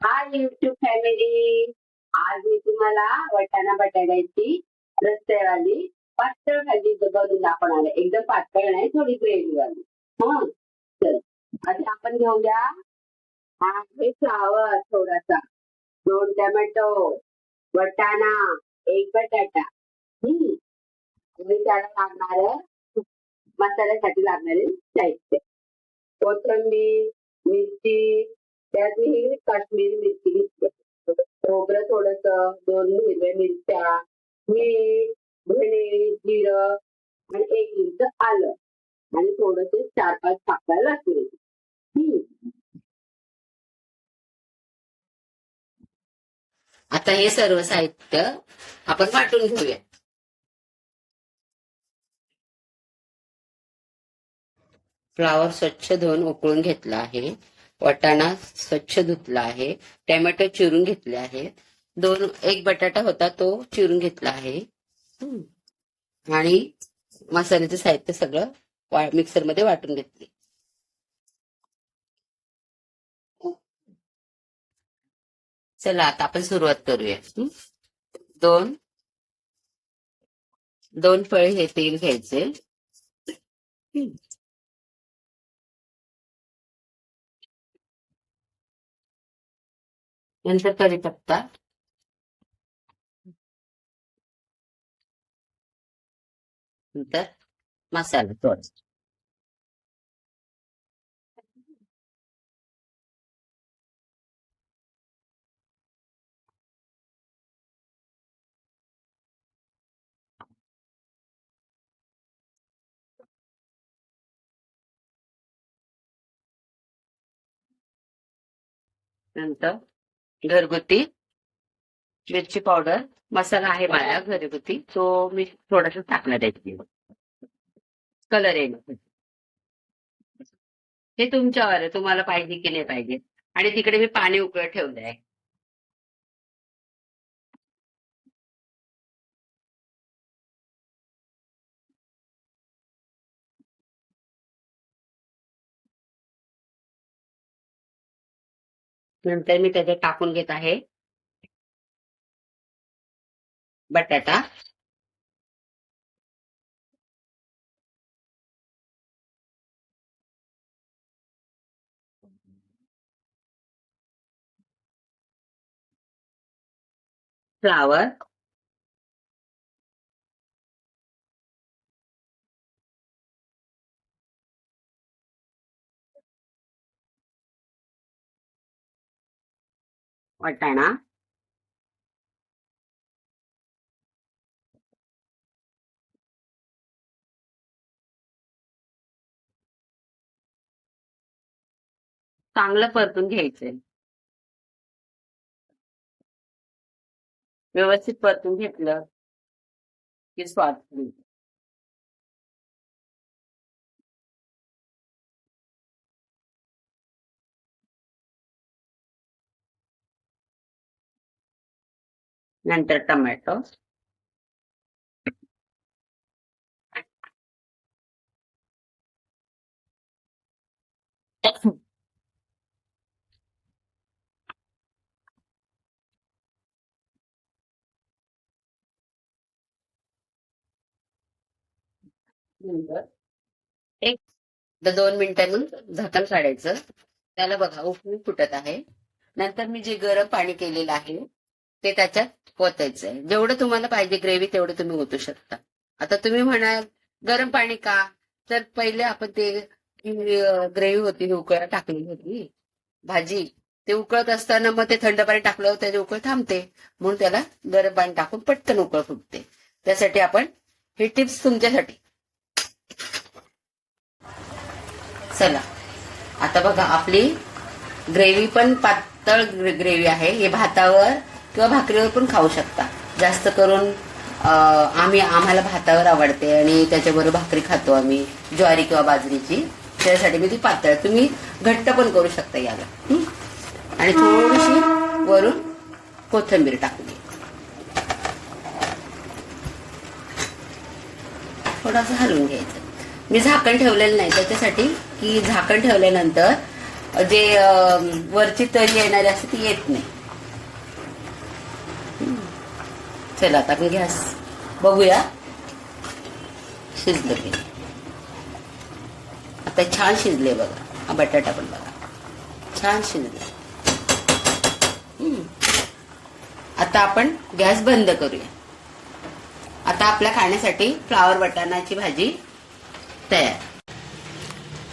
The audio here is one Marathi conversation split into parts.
हाय युट्यूब फॅमिली. आज मी तुम्हाला वाटाणा बटाट्याची रस्स्यावाली पातळ भाजी बनवून दाखवणार आहे. एकदम पातळ नाही, थोडी ग्रेव्ही वाली. हा, चल आधी आपण घेऊया. हा आहे फ्लावर थोडासा, 2 टोमॅटो, वाटाणा, एक बटाटा. आणि त्याला लागणार मसाल्यासाठी लागणारे साहित्य: कोथिंबीर, मिरची, त्यात मी काश्मीरी मिरची घेतली, खोबरं थोडस, 2 हिरव्या मिरच्या, मीठ, धणे, जिरं आणि 1 इंच आलं आणि थोडस 4-5 पाकळ्या लसणाची. आता हे सर्व साहित्य आपण वाटून घेऊया. फ्लावर स्वच्छ धुवून उकळून घेतला आहे. वाटाणा स्वच्छ धुतला आहे. टोमॅटो चिरून घेतले आहे. एक बटाटा होता तो चिरून घेतला आहे. आणि मसाल्याचं साहित्य सगळं मिक्सर मध्ये वाटून घेतले. चला आता आपण सुरुवात करूया. दोन दोन फळे हे तेल घ्यायचे. नंतर कढीपत्ता, नंतर मसाला थोडा. नंतर घरगुती मिरची पावडर, मसाला आहे माझा घरगुती, तो मी थोडासा टाकणार आहे कलर येईल. हे तुमच्यावर आहे, तुम्हाला पाहिजे की नाही पाहिजे. आणि तिकडे मी पाणी उकळत ठेवलंय आहे. नंतर मी त्याच्यात टाकून घेत आहे बटाटा, फ्लावर, वाटाणा, चांगलं परतून घ्यायचंय. व्यवस्थित परतून घेतलं की स्वाद येईल. नंतर टोमॅटो, नंतर एक 2 मिनिटांनी झाकण काढायचं. त्याला बघा उकळून फुटत आहे. नंतर मी जे गरम पाणी केलेलं आहे ते त्याच्यात ओतायचंय. जेवढं तुम्हाला पाहिजे ग्रेव्ही तेवढं तुम्ही ओतू शकता. आता तुम्ही म्हणाल गरम पाणी का, तर पहिले आपण ते ग्रेव्ही होती उकळायला टाकली होती भाजी, ते उकळत असताना मग ते थंड पाणी टाकलं त्याचे उकळ थांबते, म्हणून त्याला गरम पाणी टाकून पटकन उकळ फुटते. त्यासाठी आपण ही टिप्स तुमच्यासाठी. चला आता बघा आपली ग्रेव्ही पण पातळ ग्रेव्ही आहे. हे भातावर किंवा भाकरीवर पण खाऊ शकता. जास्त करून आम्हाला भातावर आवडते आणि त्याच्याबरोबर भाकरी खातो आम्ही, ज्वारी किंवा बाजरीची. त्यासाठी मी ती पातळ, तुम्ही घट्ट पण करू शकता याला. आणि थोडीशी वरून कोथिंबीर टाकली, थोडंसं हलवून घ्यायचं. मी झाकण ठेवलेलं नाही त्याच्यासाठी की झाकण ठेवल्यानंतर जे वरची तरी येणारी असते ती येत नाही. चला आता आपण गॅस बघूया शिजलं की. आता छान शिजले बघा. हा बटाटा पण बघा छान शिजले. आता आपण गॅस बंद करूया. आता आपल्या खाण्यासाठी फ्लावर वाटाण्याची भाजी तयार.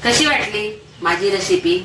कशी वाटली माझी रेसिपी?